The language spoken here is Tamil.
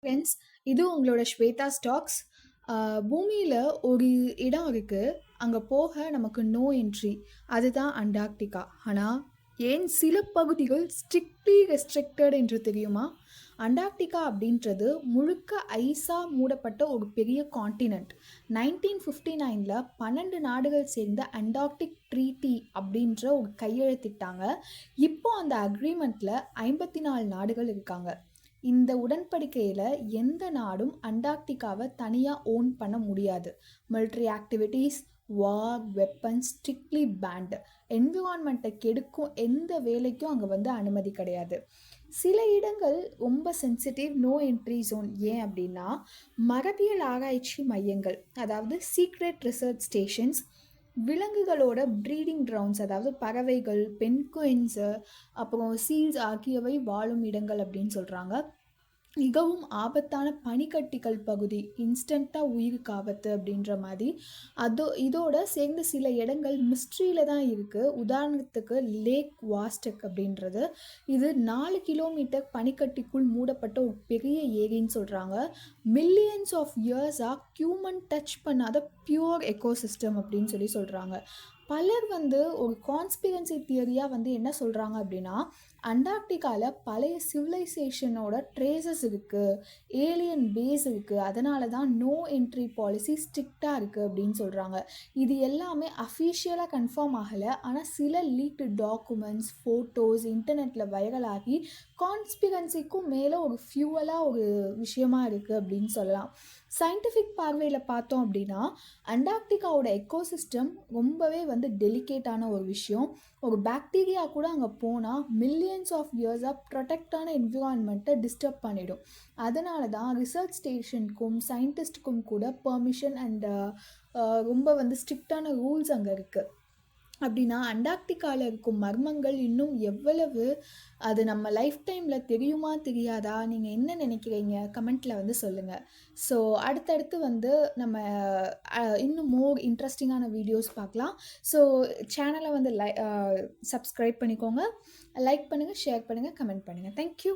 ஃப்ரெண்ட்ஸ், இது உங்களோட ஸ்வேதா ஸ்டாக்ஸ். பூமியில ஒரு இடம் இருக்கு. அங்க போக நமக்கு நோ என்ட்ரி. அதுதான் அண்டார்க்டிகா. ஆனா, ஏன் சில பகுதிகள் ஸ்ட்ரிக்ட்லி ரெஸ்ட்ரிக்டட் என்று தெரியுமா? அண்டார்க்டிகா அப்படின்றது முழுக்க ஐஸா மூடப்பட்ட ஒரு பெரிய கான்டினென்ட். 1959ல் 12 நாடுகள் சேர்ந்த அண்டார்க்டிக் ட்ரீட்டி அப்படின்ற ஒரு கையெழுத்திட்டாங்க. இப்போ அந்த அக்ரிமெண்ட்ல 54 நாடுகள் இருக்காங்க. இந்த உடன்படிக்கையில் எந்த நாடும் அண்டார்க்டிகாவை தனியாக ஓன் பண்ண முடியாது. மிலிட்ரி ஆக்டிவிட்டீஸ், வார், வெப்பன்ஸ் ஸ்ட்ரிக்ட்லி பேண்ட். என்விரான்மெண்ட்டை கெடுக்கும் எந்த வேலைக்கும் அங்கே வந்து அனுமதி கிடையாது. சில இடங்கள் ரொம்ப சென்சிட்டிவ், நோ என்ட்ரி ஜோன். ஏன் அப்படின்னா, மரபியல் ஆராய்ச்சி மையங்கள், அதாவது சீக்ரெட் ரிசர்ச் ஸ்டேஷன்ஸ், விலங்குகளோட ப்ரீடிங் கிரவுண்ட்ஸ், அதாவது பறவைகள், பென்குயின்ஸு, அப்புறம் சீல்ஸ் ஆகியவை வாழும் இடங்கள் அப்படின்னு சொல்கிறாங்க. மிகவும் ஆபத்தான பனிக்கட்டிகள் பகுதி, இன்ஸ்டண்ட்டாக உயிருக்கு ஆபத்து அப்படின்ற மாதிரி. இதோட சேர்ந்து சில இடங்கள் மிஸ்ட்ரியில் தான் இருக்குது. உதாரணத்துக்கு லேக் வாஸ்டக் அப்படின்றது, இது 4 கிலோமீட்டர் பனிக்கட்டிக்குள் மூடப்பட்ட ஒரு பெரிய ஏரின்னு சொல்கிறாங்க. மில்லியன்ஸ் ஆஃப் இயர்ஸாக ஹியூமன் டச் பண்ணாத பியூர் எக்கோசிஸ்டம் அப்படின்னு சொல்கிறாங்க. பலர் வந்து ஒரு கான்ஸ்பிரன்சி தியரியாக வந்து என்ன சொல்கிறாங்க அப்படின்னா, அண்டார்க்டிகாவில் பழைய சிவிலைசேஷனோட ட்ரேசஸ் இருக்குது, ஏலியன் பேஸ் இருக்குது, அதனால தான் நோ என்ட்ரி பாலிசி ஸ்ட்ரிக்டாக இருக்குது அப்படின்னு சொல்கிறாங்க. இது எல்லாமே அஃபீஷியலாக கன்ஃபார்ம் ஆகலை. ஆனால் சில லீக்டு டாக்குமெண்ட்ஸ், ஃபோட்டோஸ் இன்டர்நெட்டில் வைரல் ஆகி கான்ஸ்பிரன்சிக்கும் மேலே ஒரு ஃபியூவலாக ஒரு விஷயமா இருக்குது அப்படின்னு சொல்லலாம். சயின்டிஃபிக் பார்வையில் பார்த்தோம் அப்படின்னா, அண்டார்க்டிகாவோட எக்கோசிஸ்டம் ரொம்பவே வந்து டெலிகேட்டான ஒரு விஷயம். ஒரு பாக்டீரியா கூட அங்கே போனால் மில்லியன்ஸ் ஆஃப் இயர்ஸாக ப்ரொடெக்டான என்விரான்மெண்ட்டை டிஸ்டர்ப் பண்ணிடும். அதனால தான் ரிசர்ச் ஸ்டேஷனுக்கும் சயின்டிஸ்ட்டுக்கும் கூட பெர்மிஷன் அண்ட் ரொம்ப வந்து ஸ்ட்ரிக்டான ரூல்ஸ் அங்கே இருக்குது. அப்படின்னா அண்டார்க்டிகாவில் இருக்கும் மர்மங்கள் இன்னும் எவ்வளவு, அது நம்ம லைஃப் டைமில் தெரியுமா தெரியாதா? நீங்கள் என்ன நினைக்கிறீங்க? கமெண்ட்டில் வந்து சொல்லுங்கள். ஸோ அடுத்தடுத்து வந்து நம்ம இன்னும் மோர் இன்ட்ரெஸ்டிங்கான வீடியோஸ் பார்க்கலாம். ஸோ சேனலை வந்து சப்ஸ்கிரைப் பண்ணிக்கோங்க, லைக் பண்ணுங்கள், ஷேர் பண்ணுங்கள், கமெண்ட் பண்ணுங்கள். தேங்க்யூ.